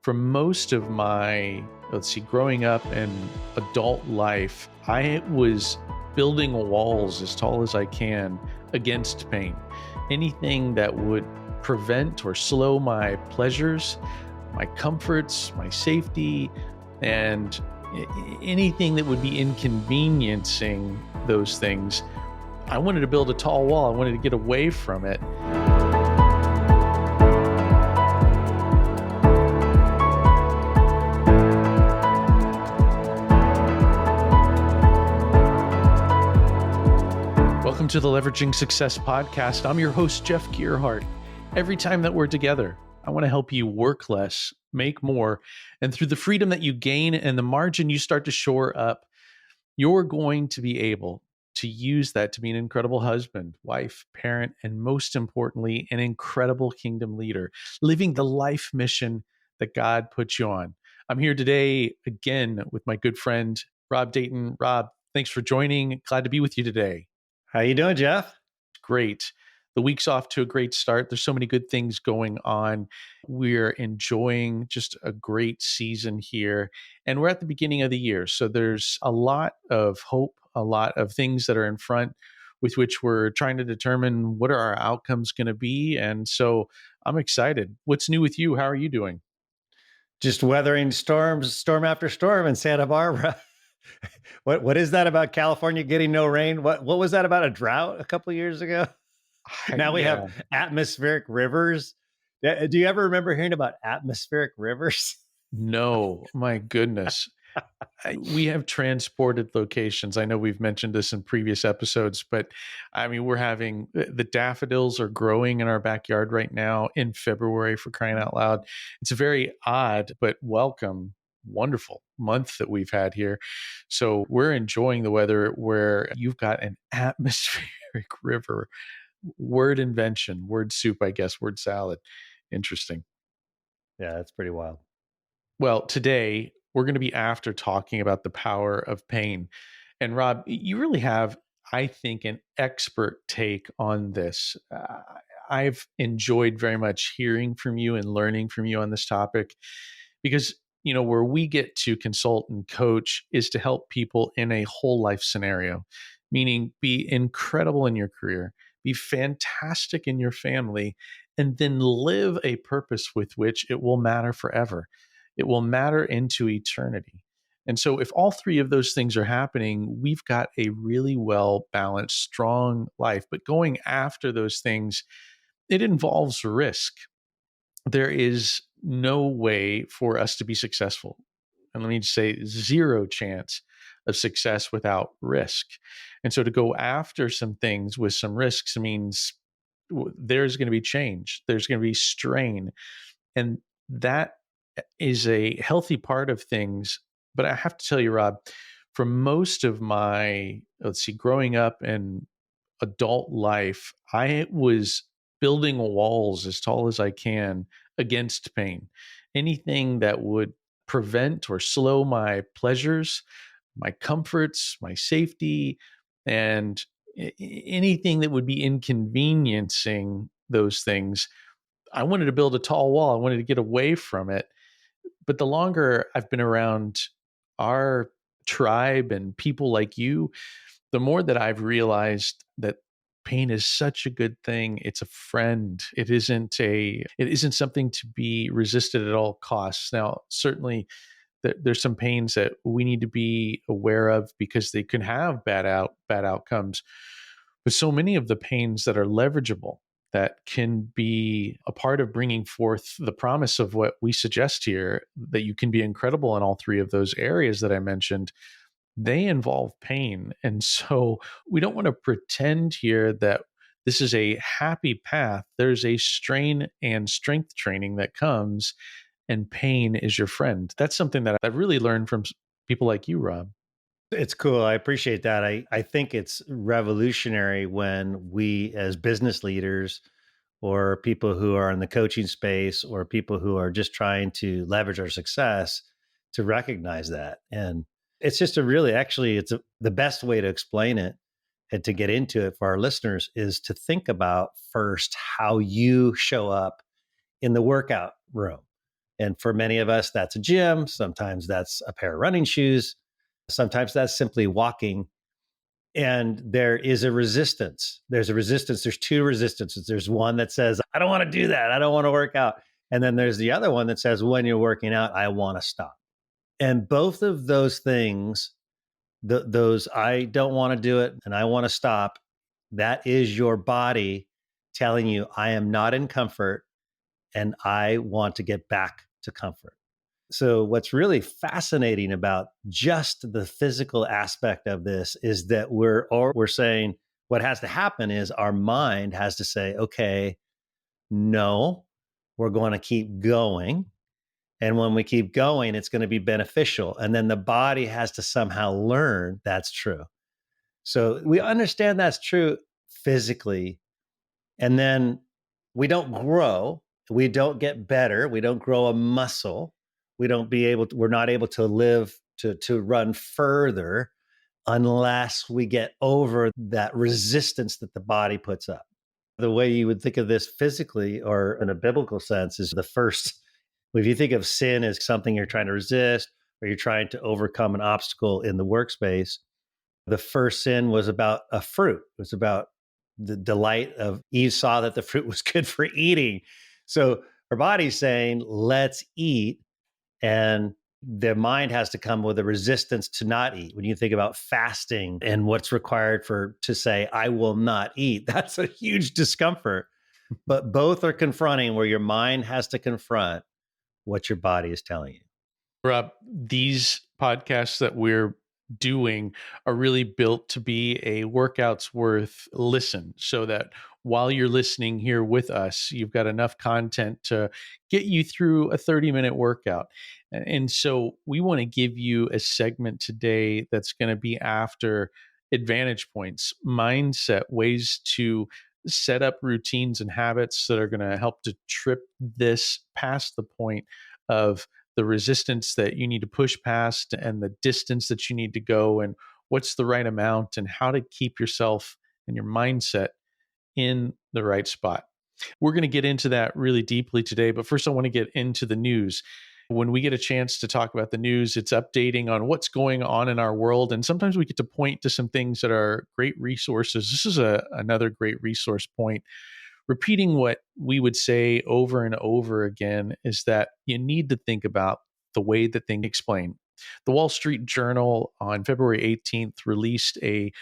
For most of my, growing up and adult life, I was building walls as tall as I can against pain. Anything that would prevent or slow my pleasures, my comforts, my safety, and anything that would be inconveniencing those things. I wanted to build a tall wall. I wanted to get away from it. Welcome to the Leveraging Success podcast. I'm your host, Jeff Gearhart. Every time that we're together, I want to help you work less, make more, and through the freedom that you gain and the margin you start to shore up, you're going to be able to use that to be an incredible husband, wife, parent, and most importantly, an incredible kingdom leader, living the life mission that God put you on. I'm here today again with my good friend, Rob Dayton. Rob, thanks for joining. Glad to be with you today. How you doing, Jeff? Great. The week's off to a great start. There's so many good things going on. We're enjoying just a great season here. And we're at the beginning of the year. So there's a lot of hope, a lot of things that are in front with which we're trying to determine what are our outcomes going to be. And so I'm excited. What's new with you? How are you doing? Just weathering storms, storm after storm in Santa Barbara. What is that about California getting no rain? What was that about a drought a couple of years ago? Now we have atmospheric rivers. Do you ever remember hearing about atmospheric rivers? No, my goodness. We have transported locations. I know we've mentioned this in previous episodes, but I mean, we're having the daffodils are growing in our backyard right now in February, for crying out loud. It's a very odd, but welcome, wonderful month that we've had here. So we're enjoying the weather where you've got an atmospheric river. Word invention, word soup, I guess, word salad. Interesting. Yeah, that's pretty wild. Well, today we're going to be after talking about the power of pain. And Rob, you really have, I think, an expert take on this. I've enjoyed very much hearing from you and learning from you on this topic because, where we get to consult and coach is to help people in a whole life scenario, meaning be incredible in your career, be fantastic in your family, and then live a purpose with which it will matter forever. It will matter into eternity. And so if all three of those things are happening, we've got a really well balanced, strong life. But going after those things, it involves risk. There is no way for us to be successful. And let me just say, zero chance of success without risk. And so to go after some things with some risks means there's going to be change, there's going to be strain. And that is a healthy part of things. But I have to tell you, Rob, for most of my, growing up and adult life, I was building walls as tall as I can against pain. Anything that would prevent or slow my pleasures, my comforts, my safety, and anything that would be inconveniencing those things. I wanted to build a tall wall. I wanted to get away from it. But the longer I've been around our tribe and people like you, the more that I've realized that pain is such a good thing. It's a friend. It isn't something to be resisted at all costs. Now, certainly there's some pains that we need to be aware of because they can have bad outcomes. But so many of the pains that are leverageable, that can be a part of bringing forth the promise of what we suggest here, that you can be incredible in all three of those areas that I mentioned, they involve pain. And so we don't want to pretend here that this is a happy path. There's a strain and strength training that comes, and pain is your friend. That's something that I've really learned from people like you, Rob. It's cool. I appreciate that. I think it's revolutionary when we, as business leaders, or people who are in the coaching space, or people who are just trying to leverage our success, to recognize that. And it's just the best way to explain it and to get into it for our listeners is to think about first how you show up in the workout room. And for many of us, that's a gym. Sometimes that's a pair of running shoes. Sometimes that's simply walking. And there is a resistance. There's a resistance. There's two resistances. There's one that says, I don't want to do that. I don't want to work out. And then there's the other one that says, when you're working out, I want to stop. And both of those things, those I don't want to do it and I want to stop, that is your body telling you, I am not in comfort and I want to get back to comfort. So, what's really fascinating about just the physical aspect of this is that we're saying what has to happen is our mind has to say, okay, no, we're going to keep going. And when we keep going, it's going to be beneficial. And then the body has to somehow learn that's true. So we understand that's true physically. And then we don't grow, we don't get better, we don't grow a muscle, we're not able to live to run further unless we get over that resistance that the body puts up. The way you would think of this physically or in a biblical sense is the first, if you think of sin as something you're trying to resist or you're trying to overcome an obstacle in the workspace, the first sin was about a fruit. It was about the delight of Eve saw that the fruit was good for eating. So her body's saying, let's eat. And their mind has to come with a resistance to not eat. When you think about fasting and what's required for to say, I will not eat, that's a huge discomfort. But both are confronting where your mind has to confront what your body is telling you. Rob, these podcasts that we're doing are really built to be a workout's worth listen, so that while you're listening here with us, you've got enough content to get you through a 30-minute workout. And so we want to give you a segment today that's going to be after advantage points, mindset, ways to set up routines and habits that are going to help to trip this past the point of the resistance that you need to push past and the distance that you need to go, and what's the right amount, and how to keep yourself and your mindset in the right spot. We're going to get into that really deeply today, but first I want to get into the news. When we get a chance to talk about the news, it's updating on what's going on in our world, and sometimes we get to point to some things that are great resources. This is another great resource point. Repeating what we would say over and over again is that you need to think about the way that things explain. The Wall Street Journal on February 18th released a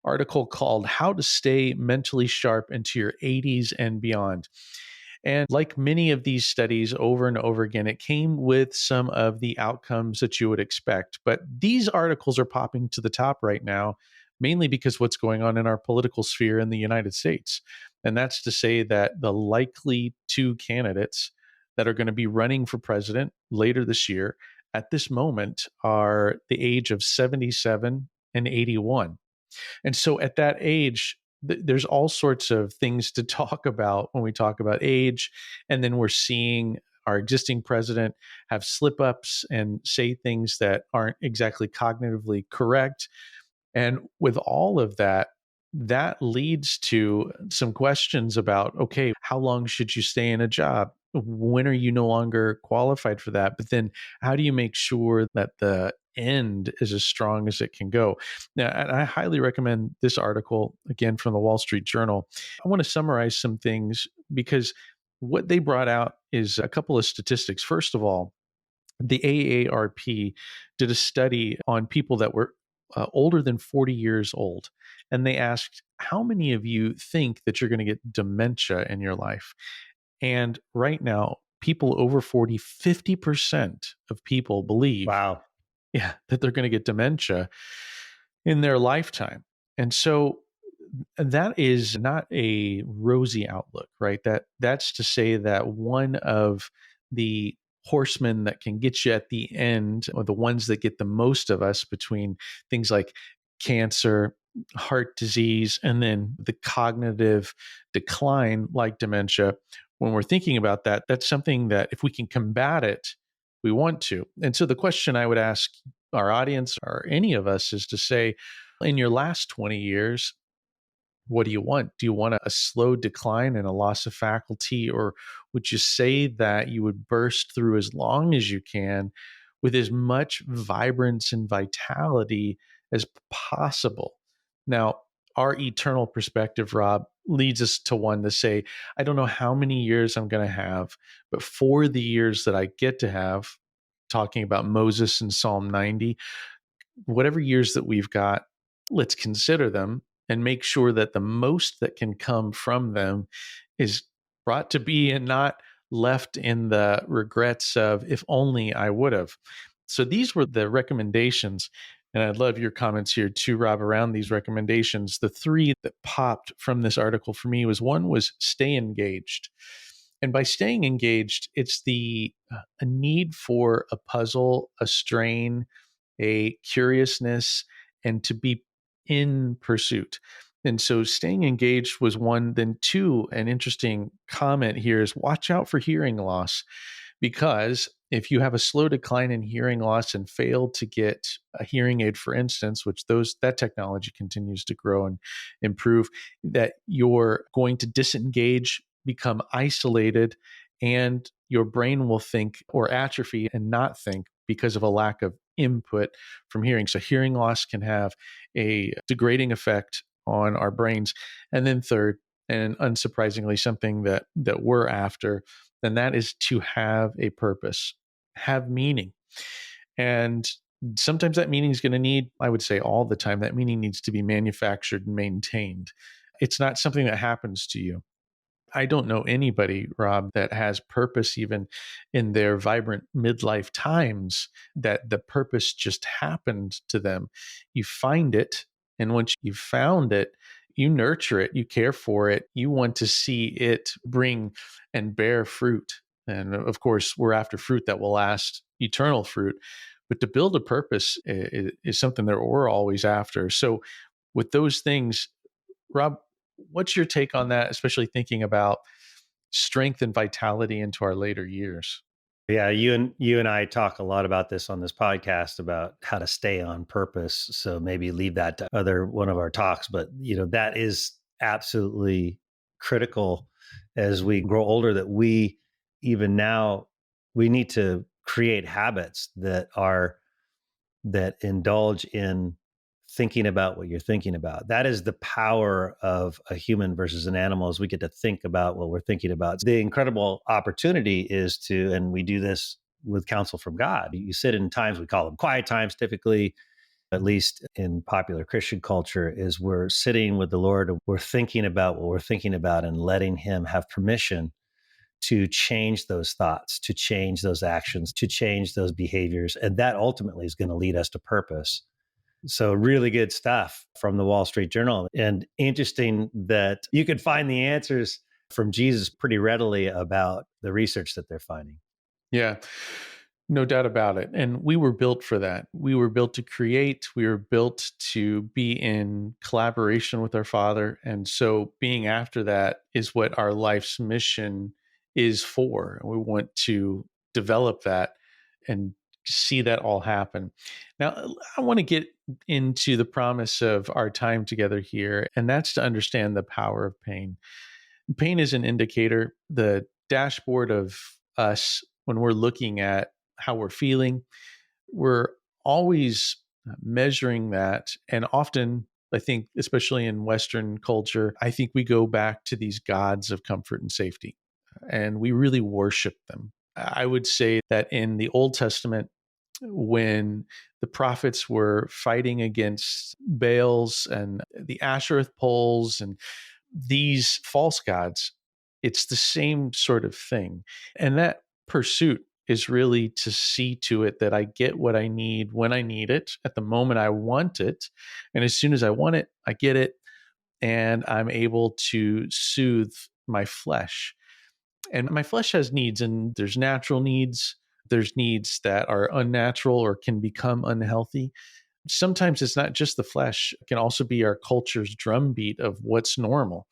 article called How to Stay Mentally Sharp into Your 80s and Beyond. And like many of these studies over and over again, it came with some of the outcomes that you would expect. But these articles are popping to the top right now, mainly because what's going on in our political sphere in the United States. And that's to say that the likely two candidates that are going to be running for president later this year at this moment are the age of 77 and 81. And so at that age, there's all sorts of things to talk about when we talk about age. And then we're seeing our existing president have slip ups and say things that aren't exactly cognitively correct. And with all of that, that leads to some questions about, okay, how long should you stay in a job? When are you no longer qualified for that? But then how do you make sure that the end is as strong as it can go? Now, and I highly recommend this article, again, from the Wall Street Journal. I want to summarize some things because what they brought out is a couple of statistics. First of all, the AARP did a study on people that were older than 40 years old. And they asked, how many of you think that you're going to get dementia in your life? And right now, people over 40, 50% of people believe, Wow. yeah, that they're going to get dementia in their lifetime. And so that is not a rosy outlook, right? That's to say that one of the horsemen that can get you at the end, or the ones that get the most of us between things like cancer, heart disease, and then the cognitive decline like dementia. When we're thinking about that, that's something that if we can combat it, we want to. And so the question I would ask our audience or any of us is to say, in your last 20 years, What do you want? Do you want a slow decline and a loss of faculty? Or would you say that you would burst through as long as you can with as much vibrance and vitality as possible? Now, our eternal perspective, Rob, leads us to one to say, I don't know how many years I'm going to have, but for the years that I get to have, talking about Moses in Psalm 90, whatever years that we've got, let's consider them and make sure that the most that can come from them is brought to be and not left in the regrets of if only I would have. So these were the recommendations. And I'd love your comments here too, Rob, around these recommendations. The three that popped from this article for me was one was stay engaged. And by staying engaged, it's the a need for a puzzle, a strain, a curiousness, and to be in pursuit. And so staying engaged was one. Then, two, an interesting comment here is watch out for hearing loss, because if you have a slow decline in hearing loss and fail to get a hearing aid, for instance, which that technology continues to grow and improve, that you're going to disengage, become isolated, and your brain will think or atrophy and not think because of a lack of input from hearing. So hearing loss can have a degrading effect on our brains. And then third, and unsurprisingly, something that we're after, then that is to have a purpose, have meaning. And sometimes that meaning is going to need, I would say all the time, that meaning needs to be manufactured and maintained. It's not something that happens to you. I don't know anybody, Rob, that has purpose even in their vibrant midlife times, that the purpose just happened to them. You find it. And once you've found it, you nurture it, you care for it, you want to see it bring and bear fruit. And of course, we're after fruit that will last, eternal fruit. But to build a purpose is something that we're always after. So, with those things, Rob, what's your take on that, especially thinking about strength and vitality into our later years? Yeah, you and I talk a lot about this on this podcast about how to stay on purpose. So maybe leave that to other one of our talks, but that is absolutely critical as we grow older, that we even now we need to create habits that indulge in thinking about what you're thinking about. That is the power of a human versus an animal, is we get to think about what we're thinking about. The incredible opportunity is to, and we do this with counsel from God. You sit in times, we call them quiet times typically, at least in popular Christian culture, is we're sitting with the Lord and we're thinking about what we're thinking about and letting Him have permission to change those thoughts, to change those actions, to change those behaviors. And that ultimately is going to lead us to purpose. So, really good stuff from the Wall Street Journal. And interesting that you could find the answers from Jesus pretty readily about the research that they're finding. Yeah, no doubt about it. And we were built for that. We were built to create, we were built to be in collaboration with our Father. And so being after that is what our life's mission is for. We want to develop that and see that all happen. Now, I want to get into the promise of our time together here, and that's to understand the power of pain. Pain is an indicator, the dashboard of us when we're looking at how we're feeling. We're always measuring that. And often, I think, especially in Western culture, I think we go back to these gods of comfort and safety, and we really worship them. I would say that in the Old Testament, when the prophets were fighting against Baals and the Ashereth poles and these false gods, it's the same sort of thing. And that pursuit is really to see to it that I get what I need when I need it at the moment I want it. And as soon as I want it, I get it. And I'm able to soothe my flesh. And my flesh has needs, and there's natural needs. There's needs that are unnatural or can become unhealthy. Sometimes it's not just the flesh, it can also be our culture's drumbeat of what's normal.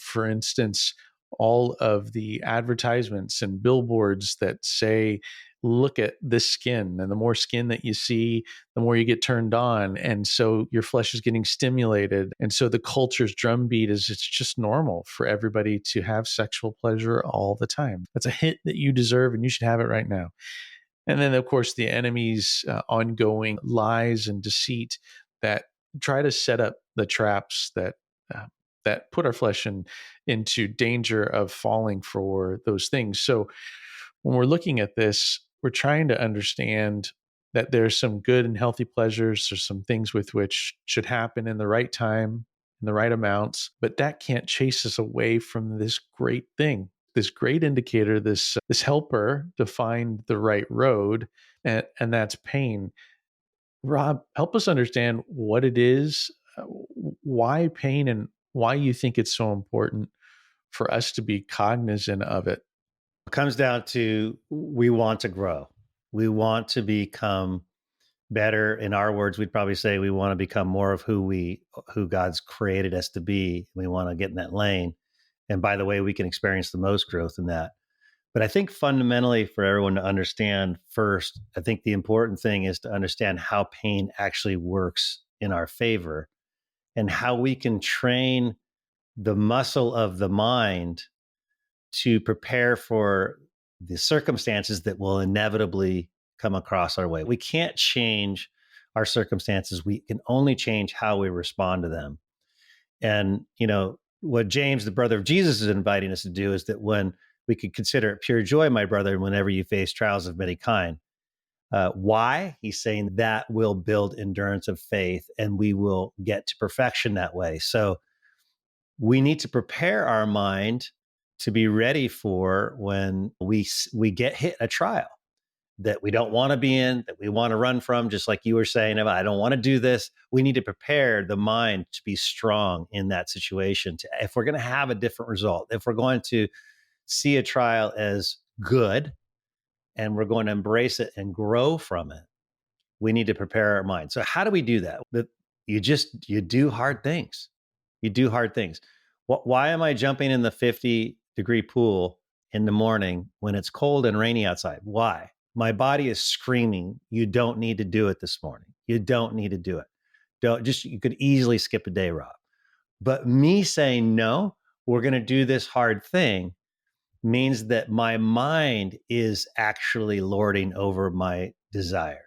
For instance, all of the advertisements and billboards that say look at this skin, and the more skin that you see, the more you get turned on, and so your flesh is getting stimulated, and so the culture's drumbeat is it's just normal for everybody to have sexual pleasure all the time. That's a hit that you deserve, and you should have it right now. And then, of course, the enemy's ongoing lies and deceit that try to set up the traps uh, that put our flesh into danger of falling for those things. So, when we're looking at this, we're trying to understand that there's some good and healthy pleasures. There's some things with which should happen in the right time, in the right amounts, but that can't chase us away from this great thing, this great indicator, this helper to find the right road, and that's pain. Rob, help us understand what it is, why pain, and why you think it's so important for us to be cognizant of it. It comes down to we want to grow. We want to become better. In our words, we'd probably say we want to become more of who God's created us to be. We want to get in that lane. And by the way, we can experience the most growth in that. But I think fundamentally for everyone to understand first, I think the important thing is to understand how pain actually works in our favor and how we can train the muscle of the mind to prepare for the circumstances that will inevitably come across our way. We can't change our circumstances. We can only change how we respond to them. And, what James, the brother of Jesus, is inviting us to do is that when we could consider it pure joy, my brother, whenever you face trials of many kind. Why? He's saying that will build endurance of faith and we will get to perfection that way. So we need to prepare our mind to be ready for when we get hit a trial that we don't want to be in, that we want to run from, just like you were saying, I don't want to do this. We need to prepare the mind to be strong in that situation. If we're going to have a different result, if we're going to see a trial as good and we're going to embrace it and grow from it, we need to prepare our mind. So how do we do that? You do hard things. You do hard things. Why am I jumping in the 50-degree pool in the morning when it's cold and rainy outside? Why? My body is screaming, you don't need to do it this morning. You don't need to do it. You could easily skip a day, Rob. But me saying, no, we're going to do this hard thing means that my mind is actually lording over my desire.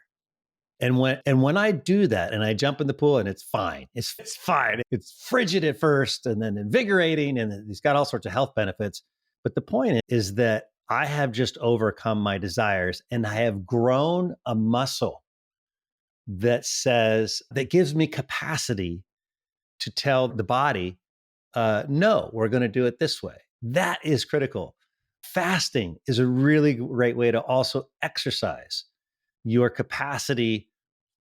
And when I do that and I jump in the pool and it's fine. It's fine. It's frigid at first and then invigorating and it's got all sorts of health benefits. But the point is that I have just overcome my desires and I have grown a muscle that gives me capacity to tell the body, no, we're going to do it this way. That is critical. Fasting is a really great way to also exercise your capacity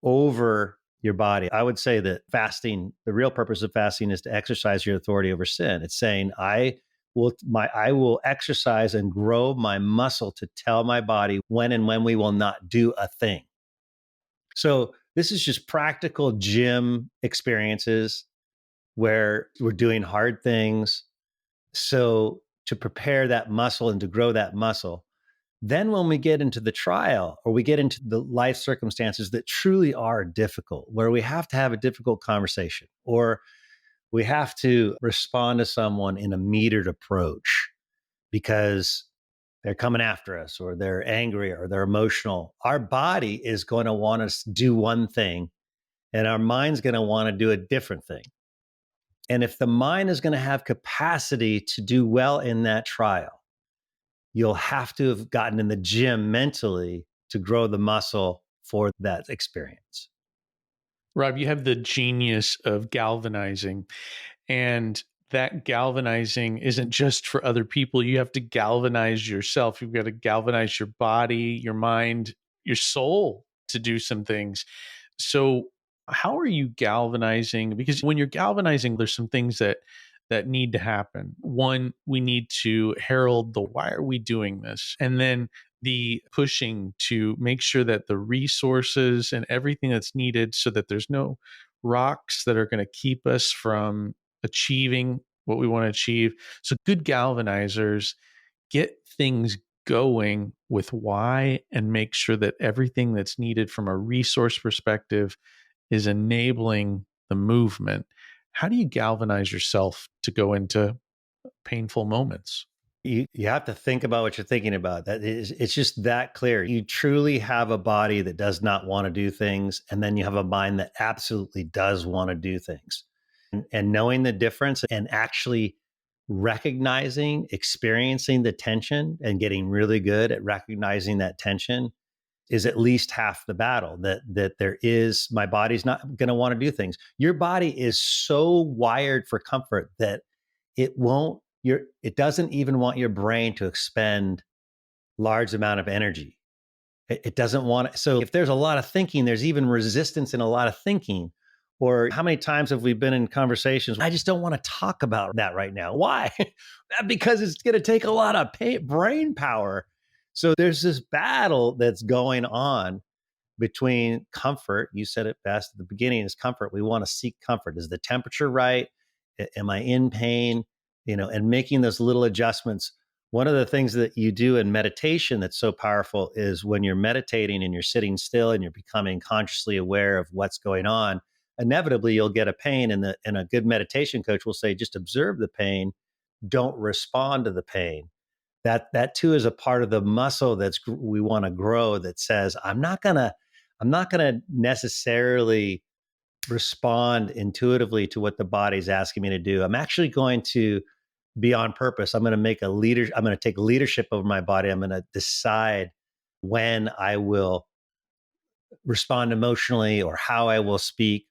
over your body. I would say that fasting, the real purpose of fasting is to exercise your authority over sin. It's saying I will exercise and grow my muscle to tell my body when and when we will not do a thing. So this is just practical gym experiences where we're doing hard things. So to prepare that muscle and to grow that muscle, then when we get into the trial or we get into the life circumstances that truly are difficult, where we have to have a difficult conversation or we have to respond to someone in a metered approach because they're coming after us or they're angry or they're emotional, our body is going to want us to do one thing and our mind's going to want to do a different thing. And if the mind is going to have capacity to do well in that trial, you'll have to have gotten in the gym mentally to grow the muscle for that experience. Rob, you have the genius of galvanizing, and that galvanizing isn't just for other people. You have to galvanize yourself. You've got to galvanize your body, your mind, your soul to do some things. So, how are you galvanizing? Because when you're galvanizing, there's some things that need to happen. One, we need to herald the why are we doing this? And then the pushing to make sure that the resources and everything that's needed so that there's no rocks that are going to keep us from achieving what we want to achieve. So good galvanizers get things going with why and make sure that everything that's needed from a resource perspective is enabling the movement. How do you galvanize yourself to go into painful moments? You have to think about what you're thinking about. That is, it's just that clear. You truly have a body that does not want to do things, and then you have a mind that absolutely does want to do things. And knowing the difference and actually recognizing, experiencing the tension and getting really good at recognizing that tension is at least half the battle. That there is, my body's not going to want to do things. Your body is so wired for comfort that it doesn't even want your brain to expend large amount of energy. It doesn't want it. So if there's a lot of thinking, there's even resistance in a lot of thinking. Or how many times have we been in conversations? I just don't want to talk about that right now. Why? Because it's going to take a lot of brain power. So there's this battle that's going on between comfort. You said it best at the beginning, is comfort. We want to seek comfort. Is the temperature right? Am I in pain? And making those little adjustments. One of the things that you do in meditation that's so powerful is when you're meditating and you're sitting still and you're becoming consciously aware of what's going on, inevitably you'll get a pain. And a good meditation coach will say, just observe the pain, don't respond to the pain. That too is a part of the muscle we want to grow, that says, I'm not gonna necessarily respond intuitively to what the body's asking me to do. I'm actually going to be on purpose. I'm going to take leadership over my body. I'm going to decide when I will respond emotionally or how I will speak.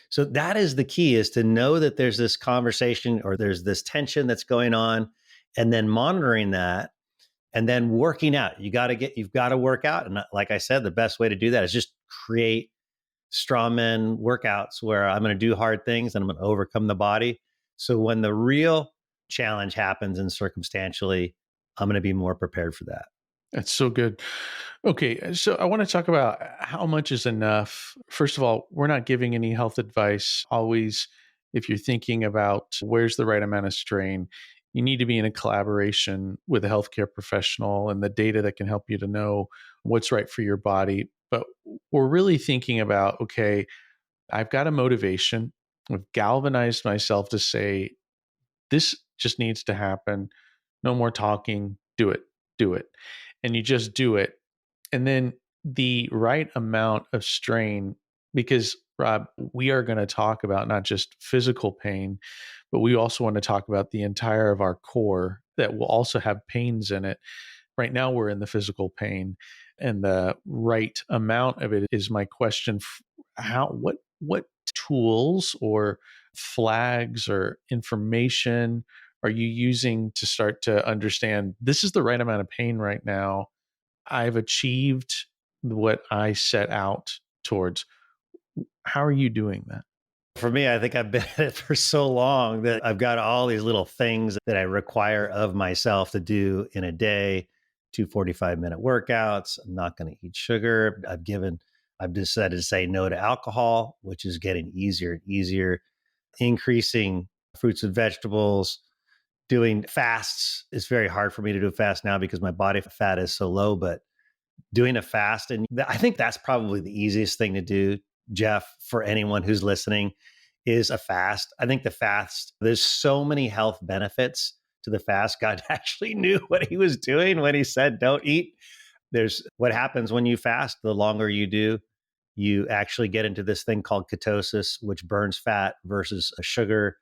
So that is the key, is to know that there's this conversation or there's this tension that's going on, and then monitoring that, and then working out. You've got to work out. And like I said, the best way to do that is just create strawman workouts where I'm going to do hard things and I'm going to overcome the body. So when the real challenge happens and circumstantially, I'm going to be more prepared for that. That's so good. Okay, so I want to talk about how much is enough. First of all, we're not giving any health advice. Always, if you're thinking about where's the right amount of strain, you need to be in a collaboration with a healthcare professional and the data that can help you to know what's right for your body. But we're really thinking about, okay, I've got a motivation. I've galvanized myself to say, this just needs to happen. No more talking. Do it. And you just do it. And then the right amount of strain, because Rob, we are going to talk about not just physical pain, but we also want to talk about the entire of our core that will also have pains in it. Right now, we're in the physical pain, and the right amount of it is my question. What tools or flags or information are you using to start to understand this is the right amount of pain right now? I've achieved what I set out towards. How are you doing that? For me, I think I've been at it for so long that I've got all these little things that I require of myself to do in a day. 2 45-minute workouts. I'm not going to eat sugar. I've decided to say no to alcohol, which is getting easier and easier. Increasing fruits and vegetables. Doing fasts is very hard for me to do a fast now because my body fat is so low, but doing a fast, and I think that's probably the easiest thing to do, Jeff, for anyone who's listening, is a fast. I think the fast, there's so many health benefits to the fast. God actually knew what he was doing when he said don't eat. There's what happens when you fast. The longer you do, you actually get into this thing called ketosis, which burns fat versus a sugar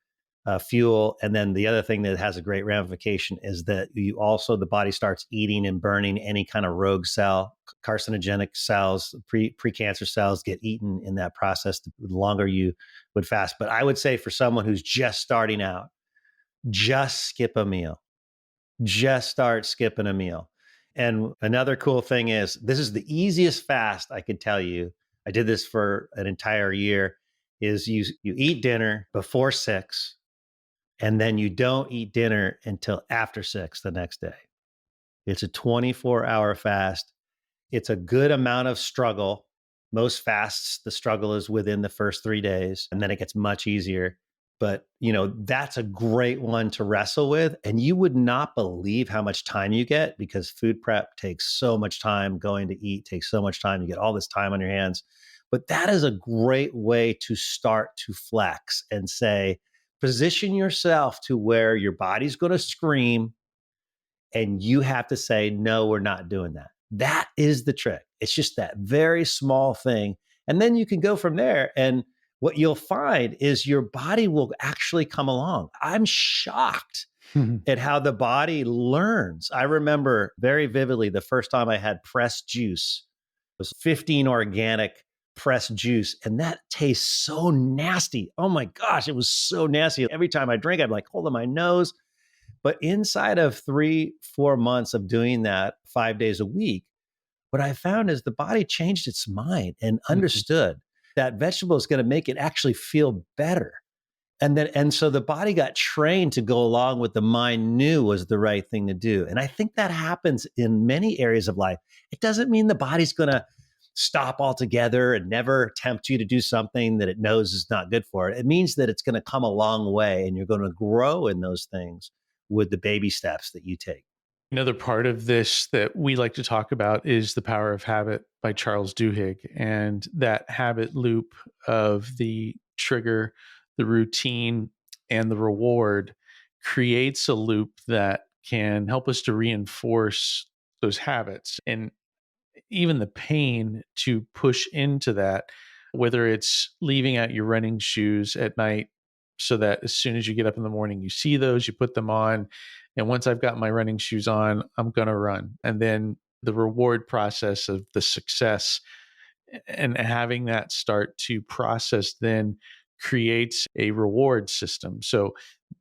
fuel. And then the other thing that has a great ramification is that the body starts eating and burning any kind of rogue cell. Carcinogenic cells, pre-cancer cells get eaten in that process the longer you would fast. But I would say for someone who's just starting out, just skip a meal. Just start skipping a meal. And another cool thing is, this is the easiest fast I could tell you. I did this for an entire year. Is you eat dinner before 6, and then you don't eat dinner until after 6 the next day. It's a 24-hour fast. It's a good amount of struggle. Most fasts, the struggle is within the first 3 days, and then it gets much easier. But, that's a great one to wrestle with. And you would not believe how much time you get because food prep takes so much time. Going to eat takes so much time. You get all this time on your hands. But that is a great way to start to flex and say, position yourself to where your body's going to scream and you have to say, no, we're not doing that. That is the trick. It's just that very small thing. And then you can go from there. And what you'll find is your body will actually come along. I'm shocked at how the body learns. I remember very vividly the first time I had pressed juice. It was 15 organic pressed juice, and that tastes so nasty. Oh my gosh, it was so nasty. Every time I drink, I'm like holding my nose. But inside of 3, 4 months of doing that 5 days a week, what I found is the body changed its mind and Mhm. understood that vegetable is going to make it actually feel better. And so the body got trained to go along with the mind knew was the right thing to do. And I think that happens in many areas of life. It doesn't mean the body's going to stop altogether and never tempt you to do something that it knows is not good for it. It means that it's going to come a long way and you're going to grow in those things with the baby steps that you take. Another part of this that we like to talk about is The Power of Habit by Charles Duhigg, and that habit loop of the trigger, the routine, and the reward creates a loop that can help us to reinforce those habits. And even the pain to push into that, whether it's leaving out your running shoes at night so that as soon as you get up in the morning, you see those, you put them on. And once I've got my running shoes on, I'm going to run. And then the reward process of the success and having that start to process then creates a reward system. So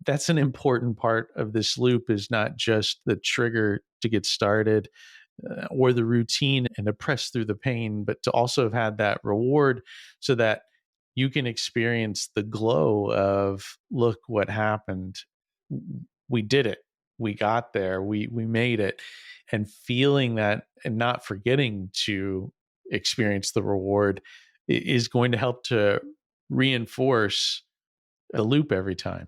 that's an important part of this loop is not just the trigger to get started or the routine and to press through the pain, but to also have had that reward so that you can experience the glow of look what happened. We did it. We got there. We made it. And feeling that and not forgetting to experience the reward is going to help to reinforce the loop every time.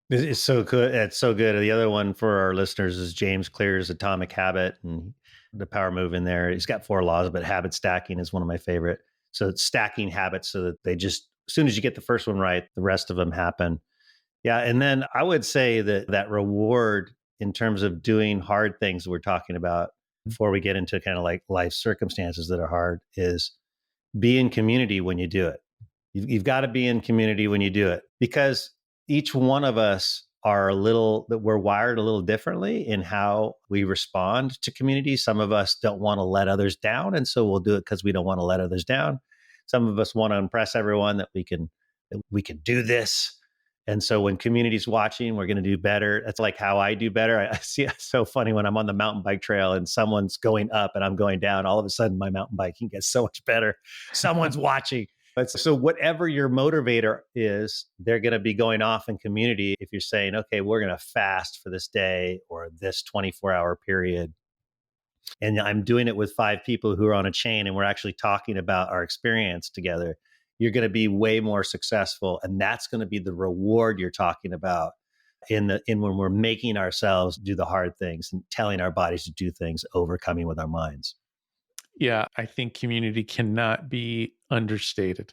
It's so good. It's so good. The other one for our listeners is James Clear's Atomic Habit and the power move in there. He's got 4 laws, but habit stacking is one of my favorite. So it's stacking habits so that they just, as soon as you get the first one right, the rest of them happen. Yeah. And then I would say that that reward in terms of doing hard things we're talking about before we get into kind of like life circumstances that are hard is be in community when you do it. You've got to be in community when you do it because each one of us are a little that we're wired a little differently in how we respond to community. Some of us don't want to let others down, and so we'll do it because we don't want to let others down. Some of us want to impress everyone that we can do this. And so when community's watching, we're going to do better. That's like how I do better. I see it's so funny when I'm on the mountain bike trail and someone's going up and I'm going down. All of a sudden, my mountain biking gets so much better. Someone's watching. So whatever your motivator is, they're going to be going off in community. If you're saying, okay, we're going to fast for this day or this 24-hour period, and I'm doing it with 5 people who are on a chain and we're actually talking about our experience together, you're going to be way more successful. And that's going to be the reward you're talking about in when we're making ourselves do the hard things and telling our bodies to do things, overcoming with our minds. Yeah, I think community cannot be understated.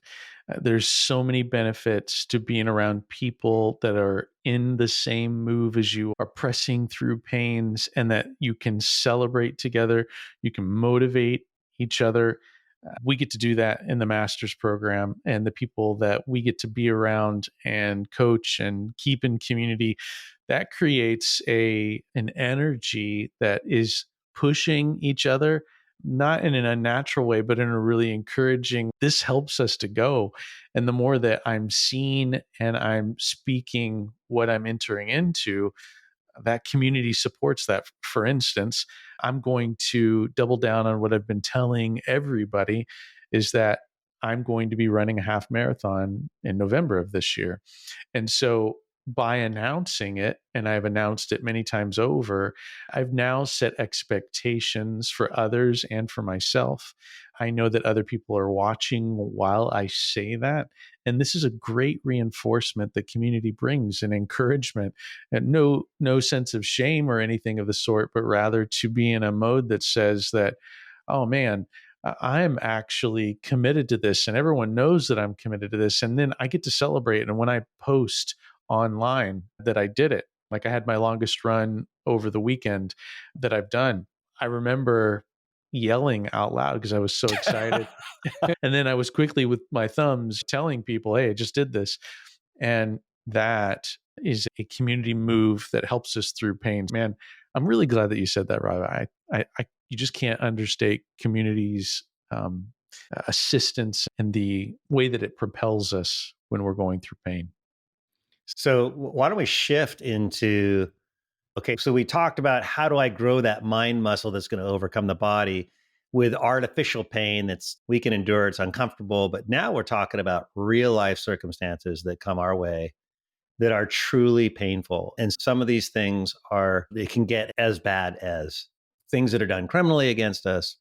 There's so many benefits to being around people that are in the same move as you are pressing through pains and that you can celebrate together, you can motivate each other. We get to do that in the master's program, and the people that we get to be around and coach and keep in community, that creates a an energy that is pushing each other not in an unnatural way, but in a really encouraging, this helps us to go. And the more that I'm seeing and I'm speaking what I'm entering into, that community supports that. For instance, I'm going to double down on what I've been telling everybody is that I'm going to be running a half marathon in November of this year. And so by announcing it, and I've announced it many times over, I've now set expectations for others and for myself. I know that other people are watching while I say that. And this is a great reinforcement that community brings and encouragement, and no sense of shame or anything of the sort, but rather to be in a mode that says that, oh man, I'm actually committed to this, and everyone knows that I'm committed to this. And then I get to celebrate. And when I post online that I did it, like I had my longest run over the weekend that I've done, I remember yelling out loud because I was so excited. And then I was quickly with my thumbs telling people, hey, I just did this. And that is a community move that helps us through pain. Man, I'm really glad that you said that, Rob. You just can't understate community's assistance and the way that it propels us when we're going through pain. So why don't we shift into, okay, so we talked about how do I grow that mind muscle that's going to overcome the body with artificial pain that's we can endure, it's uncomfortable, but now we're talking about real life circumstances that come our way that are truly painful. And some of these things are, they can get as bad as things that are done criminally against us,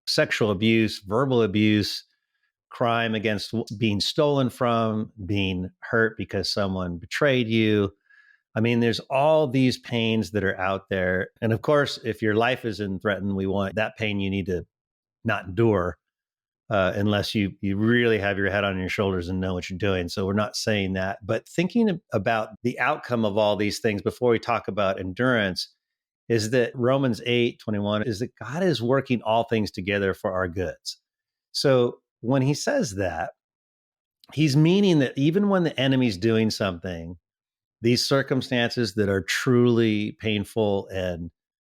sexual abuse, verbal abuse, crime against being stolen from, being hurt because someone betrayed you. I mean, there's all these pains that are out there. And of course, if your life is in threatened, we want that pain you need to not endure unless you really have your head on your shoulders and know what you're doing. So we're not saying that. But thinking about the outcome of all these things before we talk about endurance is that Romans 8:21 is that God is working all things together for our goods. So when he says that, he's meaning that even when the enemy's doing something, these circumstances that are truly painful and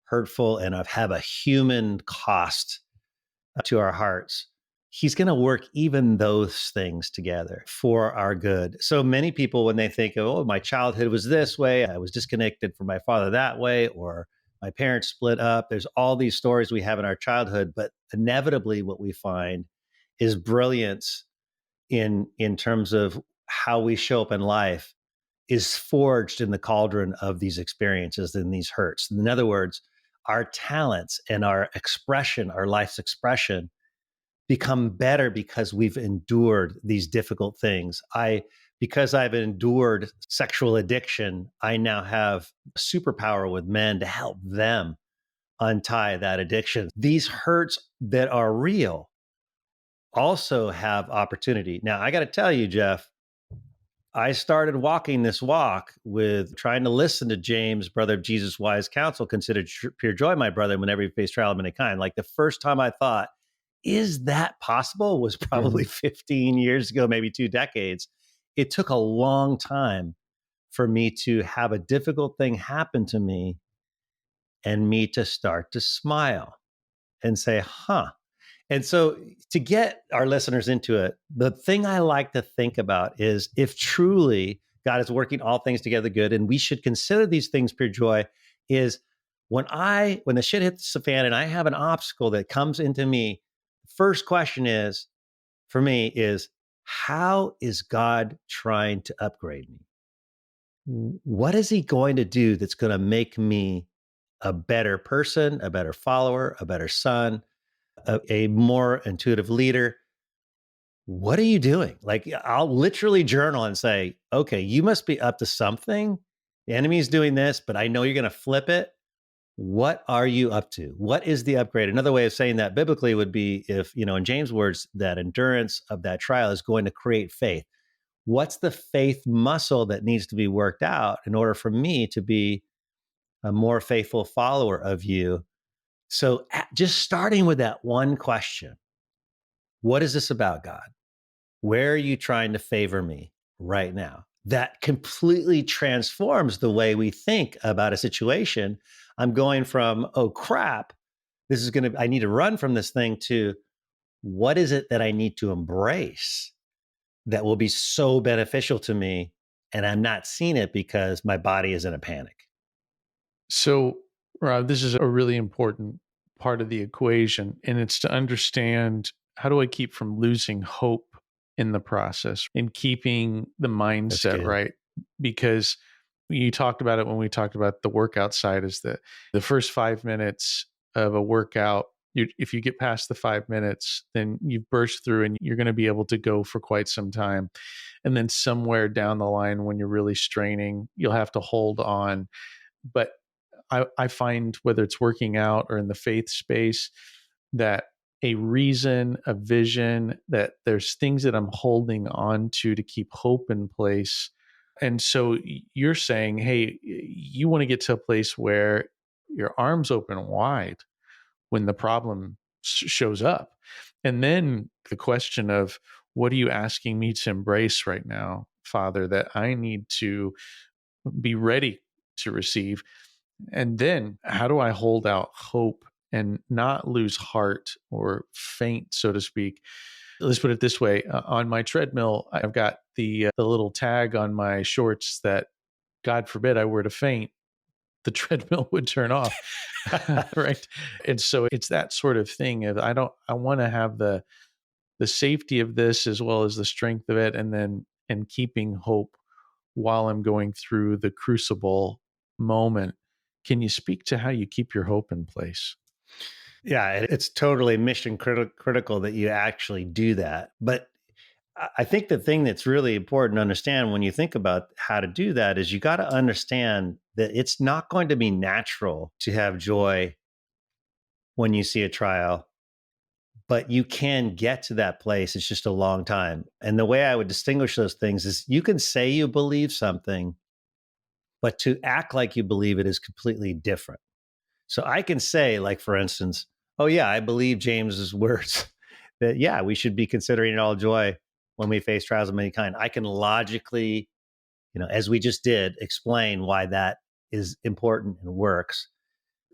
hurtful and have a human cost to our hearts, he's going to work even those things together for our good. So many people, when they think, oh, my childhood was this way, I was disconnected from my father that way, or my parents split up, there's all these stories we have in our childhood. But inevitably, what we find is brilliance in terms of how we show up in life is forged in the cauldron of these experiences and these hurts. In other words, our talents and our expression, our life's expression, become better because we've endured these difficult things. Because I've endured sexual addiction, I now have superpower with men to help them untie that addiction. These hurts that are real also have opportunity. Now, I got to tell you, Jeff, I started walking this walk with trying to listen to James, brother of Jesus, wise counsel, consider pure joy, my brother, whenever you face trial of any kind. Like the first time I thought, is that possible? Was probably Mhm. 15 years ago, maybe 2 decades. It took a long time for me to have a difficult thing happen to me and me to start to smile and say, huh. And so, to get our listeners into it, the thing I like to think about is if truly God is working all things together good, and we should consider these things pure joy, is when the shit hits the fan and I have an obstacle that comes into me, first question is for me is how is God trying to upgrade me? What is he going to do that's going to make me a better person, a better follower, a better son, a more intuitive leader? What are you doing? Like, I'll literally journal and say, okay, you must be up to something. The enemy's doing this, but I know you're going to flip it. What are you up to? What is the upgrade? Another way of saying that biblically would be if, in James' words, that endurance of that trial is going to create faith. What's the faith muscle that needs to be worked out in order for me to be a more faithful follower of you? So just starting with that one question, what is this about, God? Where are you trying to favor me right now? That completely transforms the way we think about a situation. I'm going from, oh crap, I need to run from this thing to what is it that I need to embrace that will be so beneficial to me? And I'm not seeing it because my body is in a panic. So, Rob, this is a really important part of the equation, and it's to understand, how do I keep from losing hope in the process and keeping the That's mindset good. right? Because You talked about it when we talked about the workout side, is that the first 5 minutes of a workout, if you get past the 5 minutes, then you've burst through and you're going to be able to go for quite some time. And then somewhere down the line, when you're really straining, you'll have to hold on. But I find, whether it's working out or in the faith space, that a reason, a vision, that there's things that I'm holding on to keep hope in place. And so you're saying, hey, you want to get to a place where your arms open wide when the problem shows up. And then the question of, what are you asking me to embrace right now, Father, that I need to be ready to receive? And then how do I hold out hope and not lose heart or faint, so to speak? Let's put it this way: on my treadmill, I've got the little tag on my shorts that, God forbid, I were to faint, the treadmill would turn off, right? And so it's that sort of thing. Of I want to have the safety of this as well as the strength of it, and then and keeping hope while I'm going through the crucible moment. Can you speak to how you keep your hope in place? Yeah, it's totally mission critical that you actually do that. But I think the thing that's really important to understand when you think about how to do that is you got to understand that it's not going to be natural to have joy when you see a trial, but you can get to that place. It's just a long time. And the way I would distinguish those things is you can say you believe something, but to act like you believe it is completely different. So I can say, like, for instance, oh, yeah, I believe James's words that, yeah, we should be considering it all joy when we face trials of many kind. I can logically, as we just did, explain why that is important and works.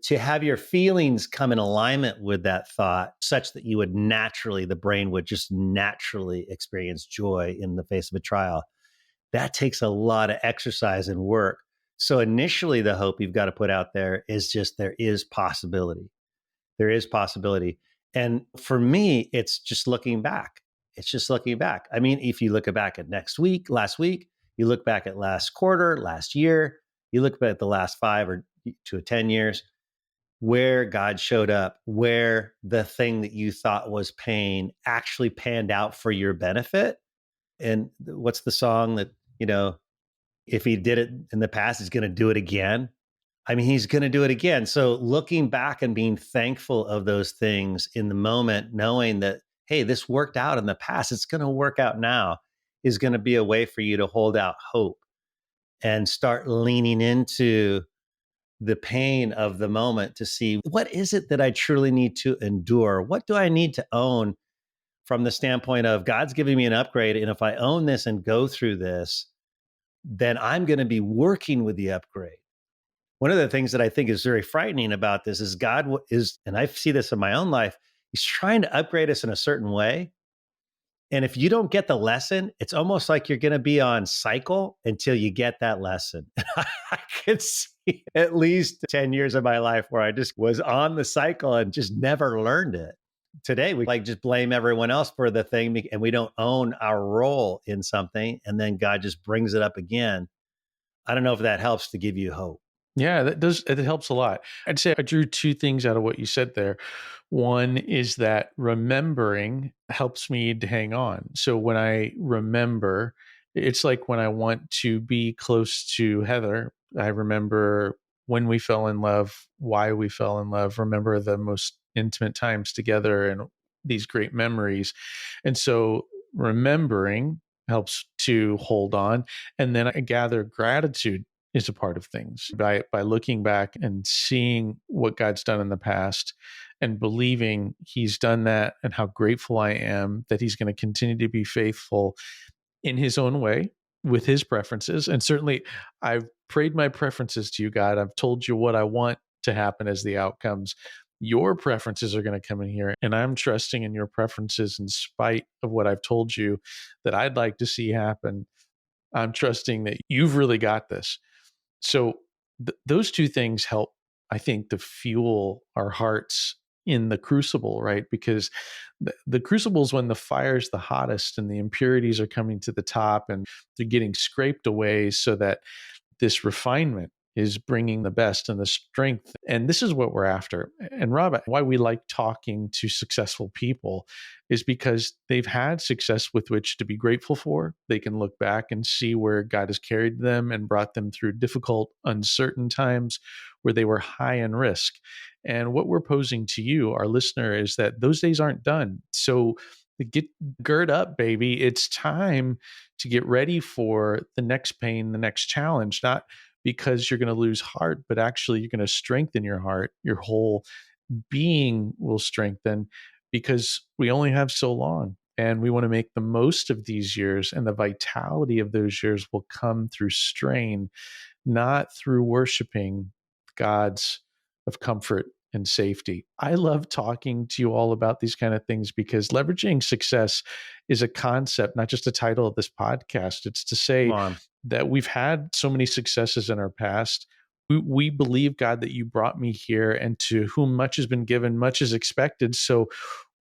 To have your feelings come in alignment with that thought, such that you would naturally, the brain would just naturally experience joy in the face of a trial, that takes a lot of exercise and work. So initially, the hope you've got to put out there is just there is possibility. There is possibility. And for me, it's just looking back. It's just looking back. I mean, if you look back at last week, you look back at last quarter, last year, you look back at the last 5 to 10 years, where God showed up, where the thing that you thought was pain actually panned out for your benefit. And what's the song that, if he did it in the past, he's going to do it again? I mean, he's going to do it again. So looking back and being thankful of those things in the moment, knowing that, hey, this worked out in the past, it's going to work out now, is going to be a way for you to hold out hope and start leaning into the pain of the moment to see, what is it that I truly need to endure? What do I need to own from the standpoint of, God's giving me an upgrade? And if I own this and go through this, then I'm going to be working with the upgrade. One of the things that I think is very frightening about this is God is, and I see this in my own life, he's trying to upgrade us in a certain way. And if you don't get the lesson, it's almost like you're going to be on cycle until you get that lesson. I could see at least 10 years of my life where I just was on the cycle and just never learned it. Today, we like just blame everyone else for the thing, and we don't own our role in something. And then God just brings it up again. I don't know if that helps to give you hope. Yeah, that does. It helps a lot. I'd say I drew two things out of what you said there. One is that remembering helps me to hang on. So when I remember, it's like when I want to be close to Heather, I remember when we fell in love, why we fell in love, remember the most intimate times together and these great memories. And so remembering helps to hold on. And then I gather gratitude is a part of things by looking back and seeing what God's done in the past and believing he's done that, and how grateful I am that he's going to continue to be faithful in his own way with his preferences. And certainly I've prayed my preferences to you, God. I've told you what I want to happen as the outcomes. Your preferences are going to come in here, and I'm trusting in your preferences in spite of what I've told you that I'd like to see happen. I'm trusting that you've really got this. So those two things help, I think, to fuel our hearts in the crucible, right? Because the crucible is when the fire's the hottest and the impurities are coming to the top and they're getting scraped away, so that this refinement is bringing the best and the strength. And this is what we're after. And Rob, why we like talking to successful people is because they've had success with which to be grateful for. They can look back and see where God has carried them and brought them through difficult, uncertain times where they were high in risk. And what we're posing to you, our listener, is that those days aren't done. So get gird up, baby. It's time to get ready for the next pain, the next challenge, not because you're going to lose heart, but actually you're going to strengthen your heart. Your whole being will strengthen because we only have so long. And we want to make the most of these years, and the vitality of those years will come through strain, not through worshiping gods of comfort and safety. I love talking to you all about these kind of things because leveraging success is a concept, not just a title of this podcast. It's to Come say on. that we've had so many successes in our past. We believe, God, that you brought me here, and to whom much has been given, much is expected. So,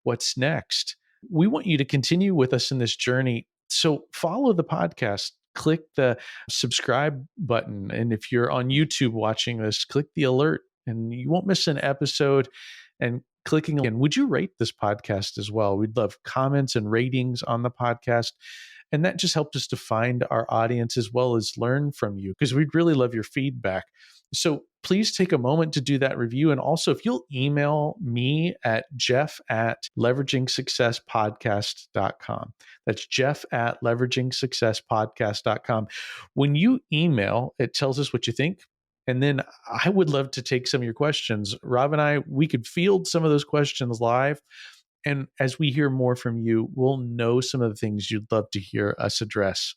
what's next? We want you to continue with us in this journey. So, follow the podcast, click the subscribe button. And if you're on YouTube watching this, click the alert and you won't miss an episode. And clicking again, would you rate this podcast as well? We'd love comments and ratings on the podcast. And that just helps us to find our audience as well as learn from you, because we'd really love your feedback. So please take a moment to do that review. And also, if you'll email me at jeff@leveragingsuccesspodcast.com. That's jeff@leveragingsuccesspodcast.com. When you email, it tells us what you think. And then I would love to take some of your questions. Rob and I, we could field some of those questions live. And as we hear more from you, we'll know some of the things you'd love to hear us address.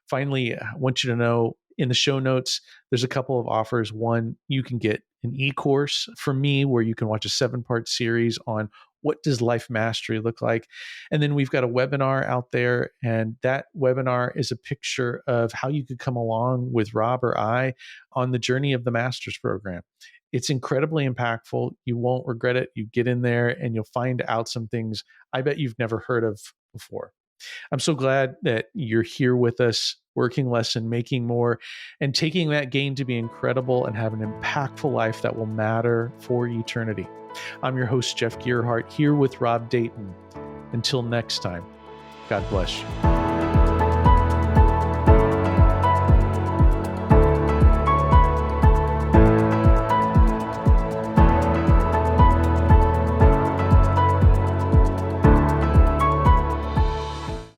Finally, I want you to know in the show notes, there's a couple of offers. One, you can get an e-course from me where you can watch a 7-part series on what does life mastery look like. And then we've got a webinar out there, and that webinar is a picture of how you could come along with Rob or I on the journey of the master's program. It's incredibly impactful. You won't regret it. You get in there and you'll find out some things I bet you've never heard of before. I'm so glad that you're here with us, working less and making more, and taking that gain to be incredible and have an impactful life that will matter for eternity. I'm your host, Jeff Gearhart, here with Rob Dayton. Until next time, God bless you.